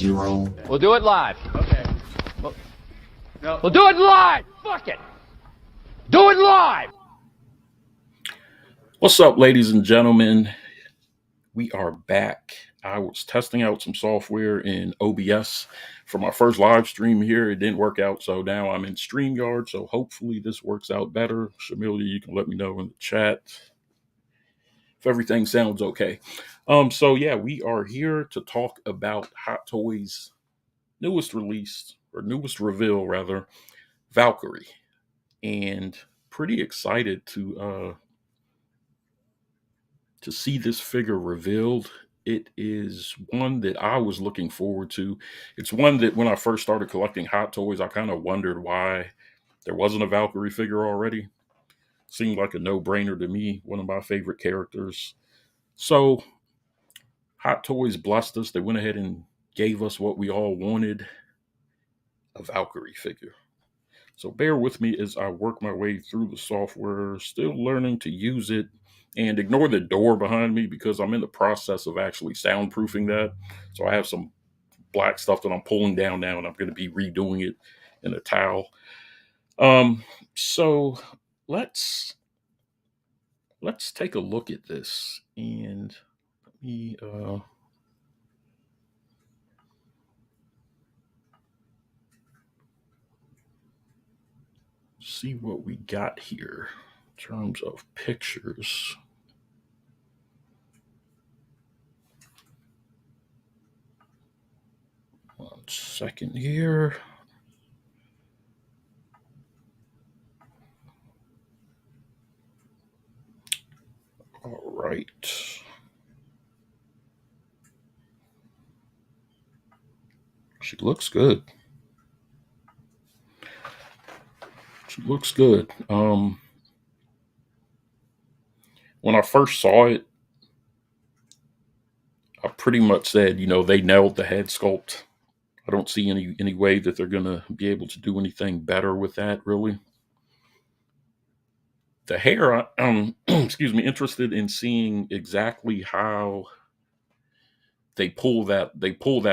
0. We'll do it live. Okay. No. We'll do it live. Fuck it. Do it live. What's up, ladies and gentlemen? We are back. I was testing out some software in OBS for my first live stream here. It didn't work out, so now I'm in StreamYard, so hopefully this works out better. Shamilia, you can let me know in the chat if everything sounds okay. So yeah, we are here to talk about Hot Toys' newest reveal rather, Valkyrie. And pretty excited to see this figure revealed. It is one that I was looking forward to. It's one that when I first started collecting Hot Toys, I kind of wondered why there wasn't a Valkyrie figure already. Seemed like a no-brainer to me, one of my favorite characters. So Hot Toys blessed us. They went ahead and gave us what we all wanted, a Valkyrie figure. So bear with me as I work my way through the software, still learning to use it. And ignore the door behind me because I'm in the process of actually soundproofing that. So I have some black stuff that I'm pulling down now, and I'm going to be redoing it in a towel. So let's take a look at this, and let me see what we got here in terms of pictures. One second here. All right. She looks good. She looks good. When I first saw it, I pretty much said, they nailed the head sculpt. I don't see any way that they're going to be able to do anything better with that, really. The hair, I'm interested in seeing exactly how they pull that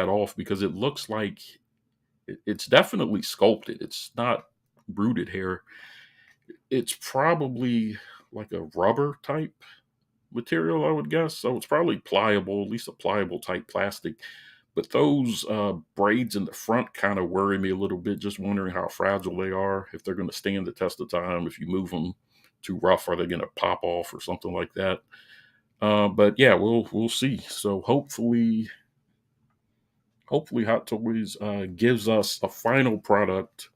off, because it looks like it's definitely sculpted. It's not rooted hair. It's probably like a rubber type material, I would guess. So it's probably pliable, at least a pliable type plastic. But those braids in the front kind of worry me a little bit, just wondering how fragile they are, if they're going to stand the test of time. If you move them too rough, are they going to pop off or something like that? But yeah, we'll see. So hopefully Hot Toys gives us a final product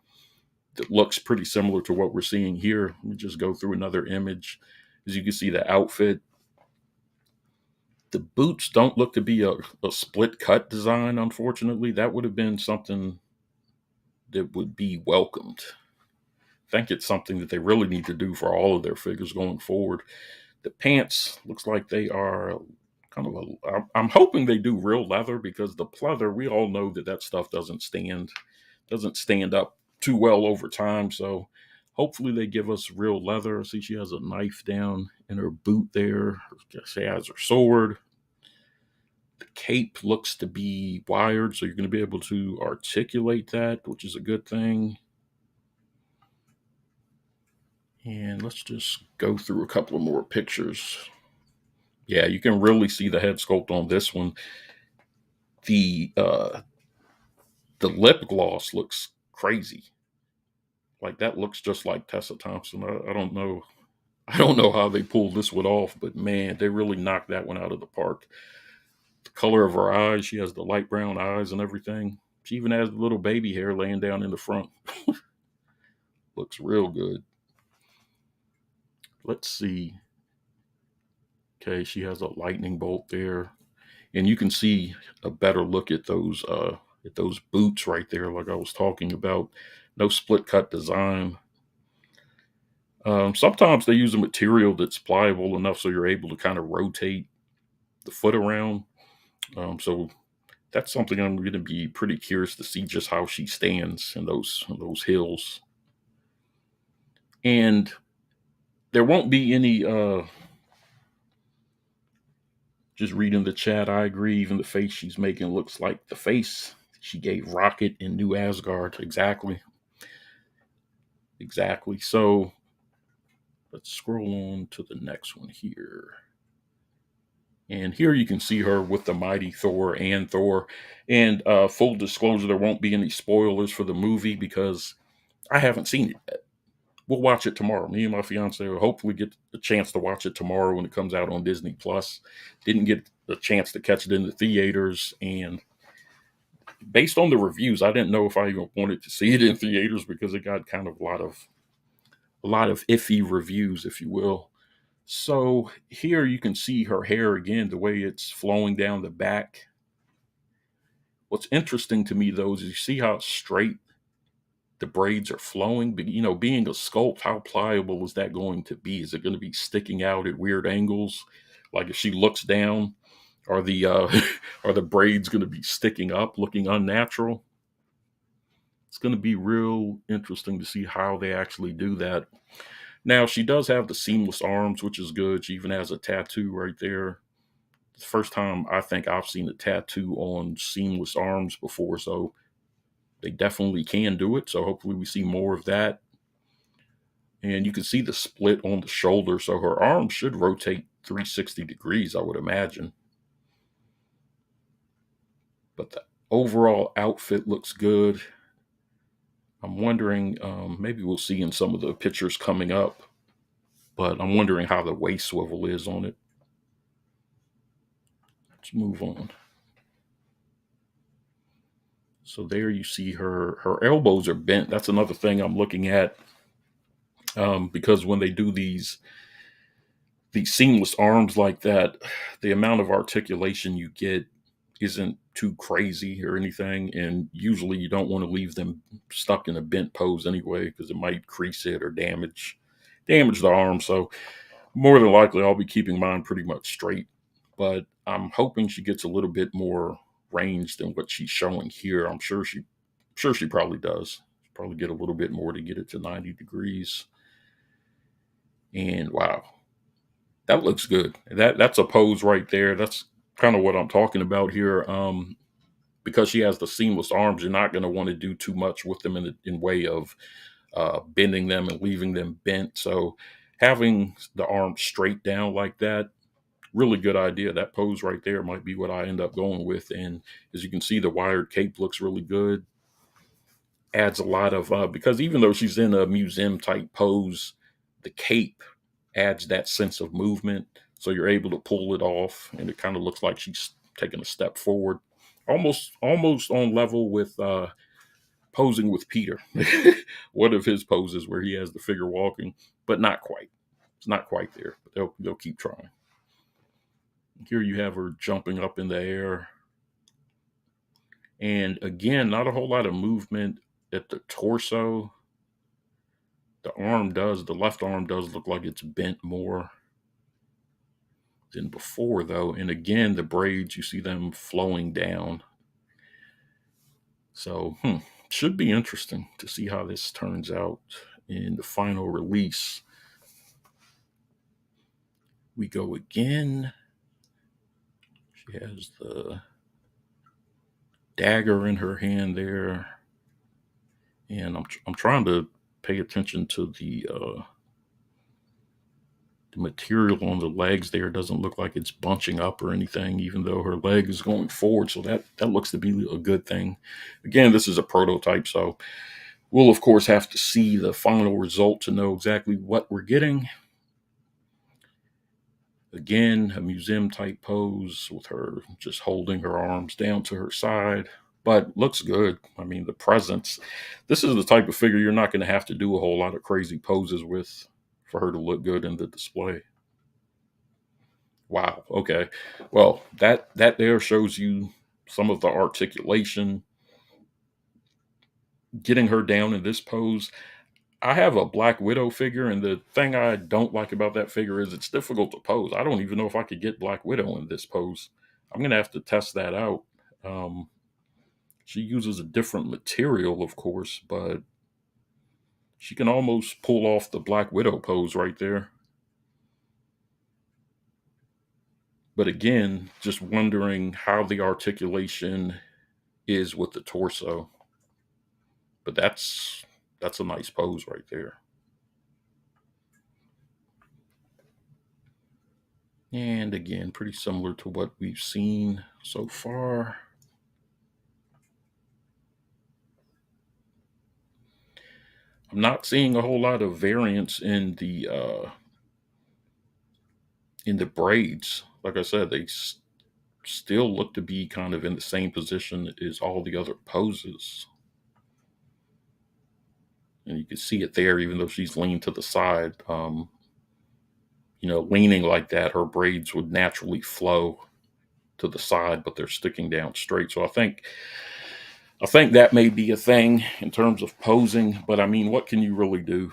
that looks pretty similar to what we're seeing here. Let me just go through another image. As you can see, the outfit. The boots don't look to be a split cut design, unfortunately. That would have been something that would be welcomed. I think it's something that they really need to do for all of their figures going forward. The pants looks like they are kind of I'm hoping they do real leather, because the pleather, we all know that stuff doesn't stand up too well over time. So hopefully they give us real leather. See, she has a knife down in her boot there. She has her sword. The cape looks to be wired, so you're going to be able to articulate that, which is a good thing. And let's just go through a couple of more pictures. Yeah, you can really see the head sculpt on this one. The lip gloss looks crazy. Like, that looks just like Tessa Thompson. I don't know. I don't know how they pulled this one off, but man, they really knocked that one out of the park. The color of her eyes, she has the light brown eyes and everything. She even has the little baby hair laying down in the front. Looks real good. Let's see. Okay, she has a lightning bolt there. And you can see a better look at those boots right there, like I was talking about. No split cut design. Sometimes they use a material that's pliable enough so you're able to kind of rotate the foot around. So that's something I'm going to be pretty curious to see, just how she stands in those hills. And there won't be any, just reading the chat, I agree, even the face she's making looks like the face she gave Rocket in New Asgard. Exactly. Exactly. So let's scroll on to the next one here. And here you can see her with the mighty Thor and Thor. And full disclosure, there won't be any spoilers for the movie because I haven't seen it yet. We'll watch it tomorrow. Me and my fiance will hopefully get a chance to watch it tomorrow when it comes out on Disney Plus. Didn't get a chance to catch it in the theaters, and based on the reviews, I didn't know if I even wanted to see it in theaters because it got kind of a lot of iffy reviews, if you will. So here you can see her hair again, the way it's flowing down the back. What's interesting to me though is you see how straight the braids are flowing. But being a sculpt, how pliable is that going to be? Is it going to be sticking out at weird angles? Like if she looks down, are the are the braids going to be sticking up, looking unnatural? It's going to be real interesting to see how they actually do that. Now, she does have the seamless arms, which is good. She even has a tattoo right there. It's the first time I think I've seen a tattoo on seamless arms before, so they definitely can do it. So hopefully we see more of that. And you can see the split on the shoulder, so her arm should rotate 360 degrees, I would imagine. But the overall outfit looks good. I'm wondering, maybe we'll see in some of the pictures coming up, but I'm wondering how the waist swivel is on it. Let's move on. So there you see her elbows are bent. That's another thing I'm looking at, because when they do these seamless arms like that, the amount of articulation you get isn't too crazy or anything, and usually you don't want to leave them stuck in a bent pose anyway because it might crease it or damage the arm. So more than likely I'll be keeping mine pretty much straight, but I'm hoping she gets a little bit more range than what she's showing here. I'm sure she probably does. Probably get a little bit more to get it to 90 degrees. And wow, that looks good. That's a pose right there. That's kind of what I'm talking about here. Because she has the seamless arms, you're not going to want to do too much with them in way of bending them and leaving them bent. So having the arm straight down like that, really good idea. That pose right there might be what I end up going with. And as you can see, the wired cape looks really good. Adds a lot of, because even though she's in a museum type pose, the cape adds that sense of movement. So you're able to pull it off and it kind of looks like she's taking a step forward. Almost on level with posing with Peter. One of his poses where he has the figure walking, but not quite. It's not quite there, but they'll keep trying. Here you have her jumping up in the air. And again, not a whole lot of movement at the torso. The left arm does look like it's bent more than before though. And again, the braids, you see them flowing down. So, should be interesting to see how this turns out in the final release. We go again. She has the dagger in her hand there, and I'm trying to pay attention to the material on the legs there. It doesn't look like it's bunching up or anything, even though her leg is going forward. So that looks to be a good thing. Again, this is a prototype, so we'll of course have to see the final result to know exactly what we're getting. Again, a museum type pose with her just holding her arms down to her side, but looks good. I mean, the presence. This is the type of figure you're not going to have to do a whole lot of crazy poses with for her to look good in the display. Wow. Okay. Well, that there shows you some of the articulation. Getting her down in this pose. I have a Black Widow figure, and the thing I don't like about that figure is it's difficult to pose. I don't even know if I could get Black Widow in this pose. I'm going to have to test that out. Um, she uses a different material, of course, but she can almost pull off the Black Widow pose right there. But again, just wondering how the articulation is with the torso. But that's a nice pose right there. And again, pretty similar to what we've seen so far. I'm not seeing a whole lot of variance in the braids. Like I said, they still look to be kind of in the same position as all the other poses. And you can see it there, even though she's leaned to the side. Leaning like that, her braids would naturally flow to the side, but they're sticking down straight. So I think that may be a thing in terms of posing. But I mean, what can you really do?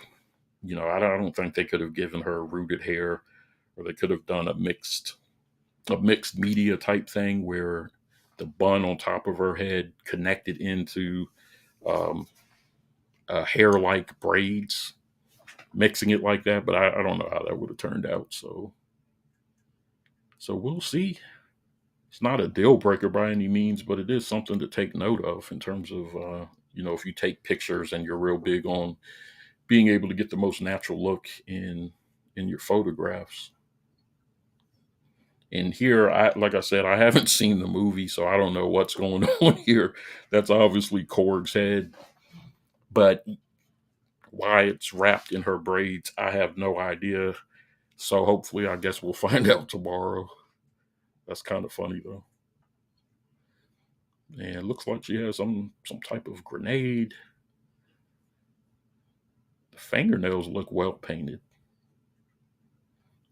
I don't think they could have given her rooted hair, or they could have done a mixed media type thing where the bun on top of her head connected into um, hair like braids, mixing it like that. But I don't know how that would have turned out. So we'll see. It's not a deal breaker by any means, but it is something to take note of in terms of if you take pictures and you're real big on being able to get the most natural look in your photographs. And here, like I said, I haven't seen the movie, so I don't know what's going on here. That's obviously Korg's head, but why it's wrapped in her braids, I have no idea. So hopefully, I guess we'll find out tomorrow. That's kind of funny though. And it looks like she has some type of grenade. The fingernails look well painted.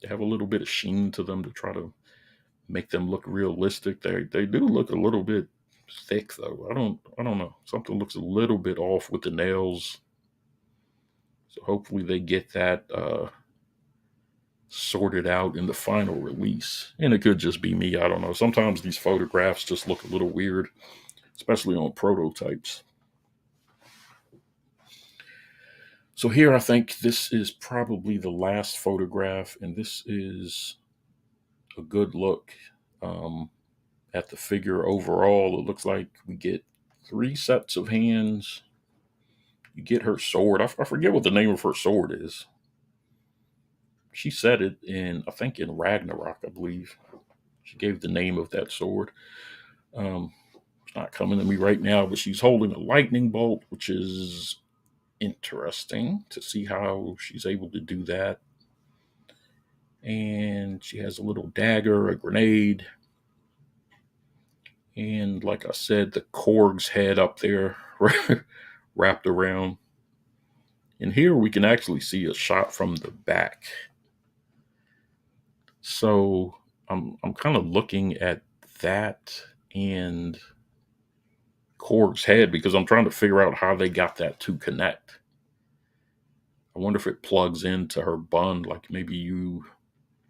They have a little bit of sheen to them to try to make them look realistic. They do look a little bit thick though. I don't know. Something looks a little bit off with the nails. So hopefully they get that sorted out in the final release. And it could just be me. I don't know. Sometimes these photographs just look a little weird, especially on prototypes. So here I think this is probably the last photograph, and this is a good look at the figure overall. It looks like we get 3 sets of hands. You get her sword. I forget what the name of her sword is. She said it I think in Ragnarok, I believe. She gave the name of that sword. It's not coming to me right now, but she's holding a lightning bolt, which is interesting to see how she's able to do that. And she has a little dagger, a grenade, and like I said, the Korg's head up there wrapped around. And here we can actually see a shot from the back. So I'm kind of looking at that and Korg's head because I'm trying to figure out how they got that to connect. I wonder if it plugs into her bun, like maybe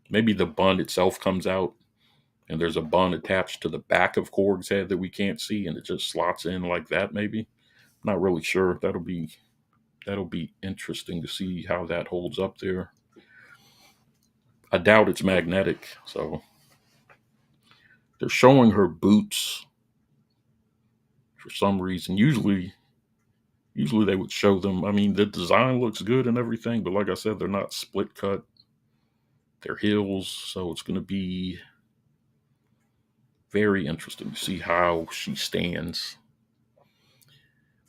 the bun itself comes out and there's a bun attached to the back of Korg's head that we can't see and it just slots in like that maybe. I'm not really sure. That'll be interesting to see how that holds up there. I doubt it's magnetic, so they're showing her boots for some reason. Usually they would show them. I mean, the design looks good and everything, but like I said, they're not split cut. They're heels, so it's going to be very interesting to see how she stands.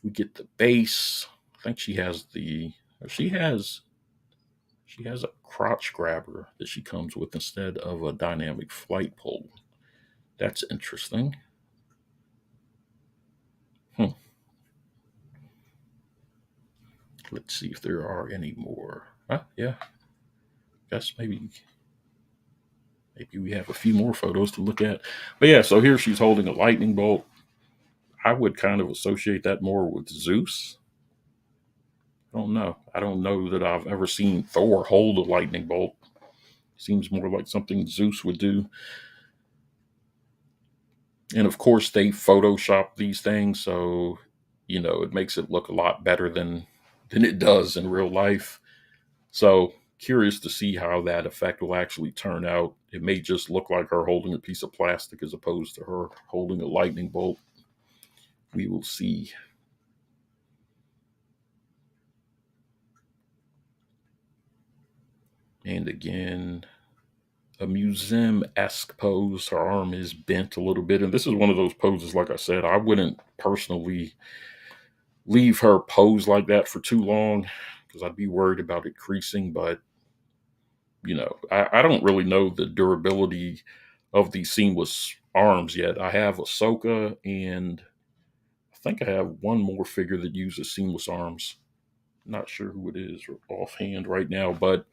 We get the base. I think she has a crotch grabber that she comes with instead of a dynamic flight pole. That's interesting. Hmm. Let's see if there are any more. Yeah. Guess maybe we have a few more photos to look at. But yeah, so here she's holding a lightning bolt. I would kind of associate that more with Zeus. I don't know that I've ever seen Thor hold a lightning bolt. Seems more like something Zeus would do. And of course, they Photoshop these things, so it makes it look a lot better than it does in real life. So curious to see how that effect will actually turn out. It may just look like her holding a piece of plastic as opposed to her holding a lightning bolt. We will see. And again, a museum-esque pose. Her arm is bent a little bit. And this is one of those poses, like I said, I wouldn't personally leave her pose like that for too long because I'd be worried about it creasing. But, I don't really know the durability of these seamless arms yet. I have Ahsoka, and I think I have one more figure that uses seamless arms. Not sure who it is offhand right now, but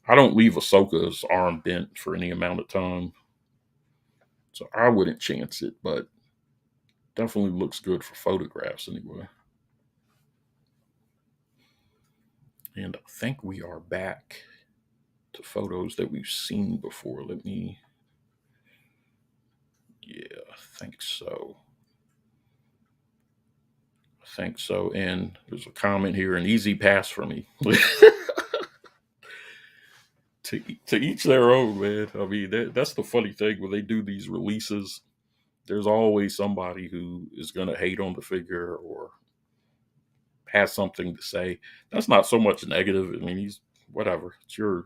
I don't leave Ahsoka's arm bent for any amount of time. So I wouldn't chance it, but definitely looks good for photographs anyway. And I think we are back to photos that we've seen before. Yeah, I think so. I think so. And there's a comment here, an easy pass for me. to each their own, man. I mean, that's the funny thing when they do these releases. There's always somebody who is going to hate on the figure or has something to say. That's not so much negative. I mean, he's whatever. It's your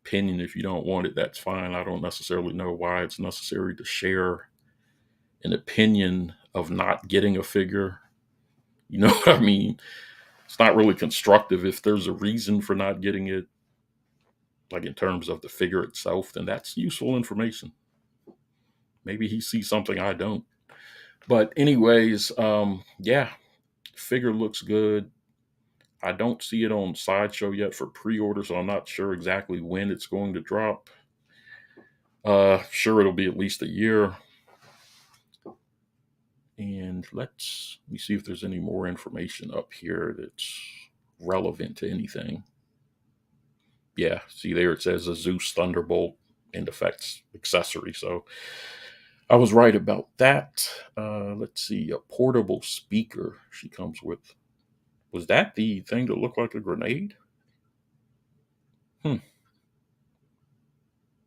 opinion. If you don't want it, that's fine. I don't necessarily know why it's necessary to share an opinion of not getting a figure. You know what I mean? It's not really constructive. If there's a reason for not getting it, like in terms of the figure itself, then that's useful information. Maybe he sees something I don't. But anyways, yeah, figure looks good. I don't see it on Sideshow yet for pre-order, so I'm not sure exactly when it's going to drop. Sure, it'll be at least a year. And let me see if there's any more information up here that's relevant to anything. Yeah, see there it says a Zeus Thunderbolt and effects accessory. So I was right about that. Let's see, a portable speaker she comes with. Was that the thing that looked like a grenade?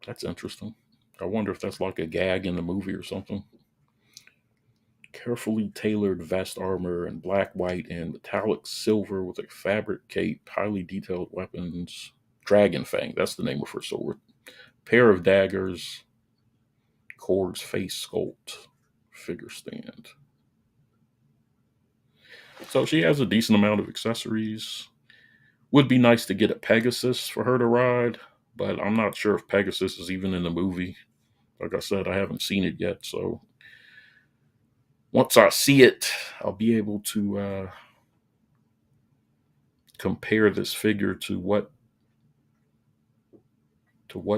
That's interesting. I wonder if that's like a gag in the movie or something. Carefully tailored vest armor in black, white, and metallic silver with a fabric cape, highly detailed weapons. Dragon Fang, that's the name of her sword. Pair of daggers, Korg's face sculpt, figure stand. So she has a decent amount of accessories. Would be nice to get a Pegasus for her to ride, but I'm not sure if Pegasus is even in the movie. Like I said, I haven't seen it yet, so once I see it, I'll be able to compare this figure to what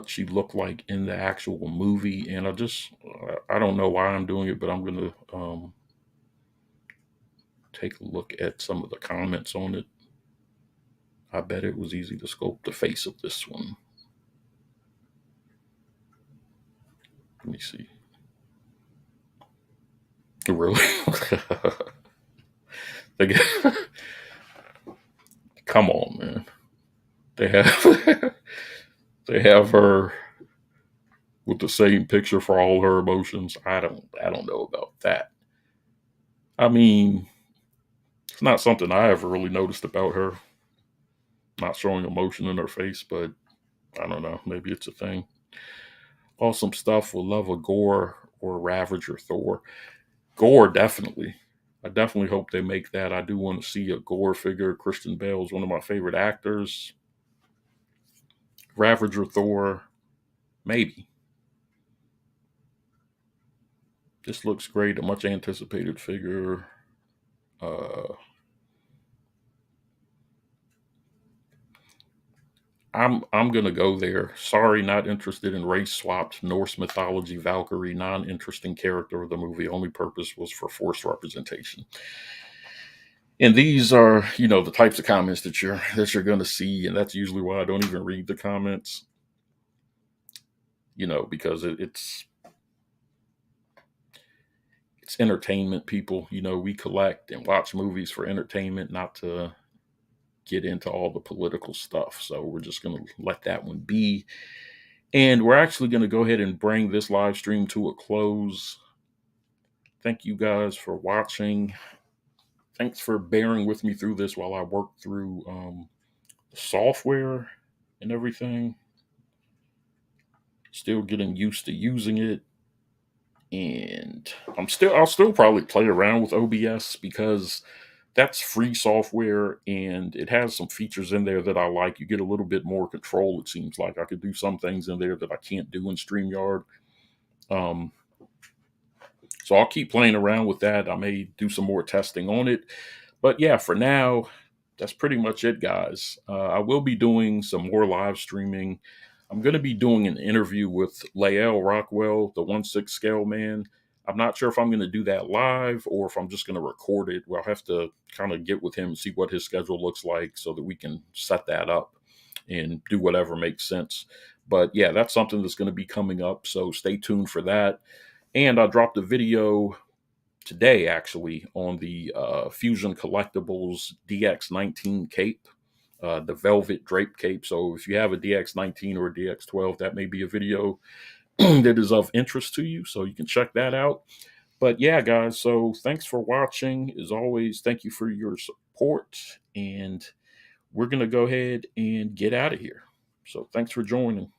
she looked like in the actual movie. And I don't know why I'm doing it, but I'm going to take a look at some of the comments on it. I bet it was easy to sculpt the face of this one. Let me see. Really? They get, come on, man. They have they have her with the same picture for all her emotions. I don't know about that. I mean, it's not something I ever really noticed about her. Not showing emotion in her face, but I don't know. Maybe it's a thing. Awesome stuff. Will love a Gore or Ravager Thor. Gore, definitely. I definitely hope they make that. I do want to see a Gore figure. Christian Bale is one of my favorite actors. Ravager Thor, maybe. This looks great. A much anticipated figure. Uh, I'm gonna go there. Sorry, not interested in race swapped Norse mythology Valkyrie. Non-interesting character of the movie. Only purpose was for forced representation. And these are, the types of comments that you're gonna see, and that's usually why I don't even read the comments. Because it's entertainment. People, we collect and watch movies for entertainment, not to get into all the political stuff. So we're just gonna let that one be. And we're actually going to go ahead and bring this live stream to a close. Thank you guys for watching. Thanks for bearing with me through this while I work through the software and everything. Still getting used to using it. And I'll still probably play around with OBS because that's free software and it has some features in there that I like. You get a little bit more control, it seems like. I could do some things in there that I can't do in StreamYard. So I'll keep playing around with that. I may do some more testing on it. But yeah, for now, that's pretty much it, guys. I will be doing some more live streaming. I'm going to be doing an interview with Lael Rockwell, the 1/6 scale man. I'm not sure if I'm going to do that live or if I'm just going to record it. Well, I'll have to kind of get with him and see what his schedule looks like so that we can set that up and do whatever makes sense. But yeah, that's something that's going to be coming up. So stay tuned for that. And I dropped a video today, actually, on the Fusion Collectibles DX19 cape, the velvet drape cape. So if you have a DX19 or a DX12, that may be a video that is of interest to you. So you can check that out. But yeah, guys, so thanks for watching. As always, thank you for your support. And we're going to go ahead and get out of here. So thanks for joining.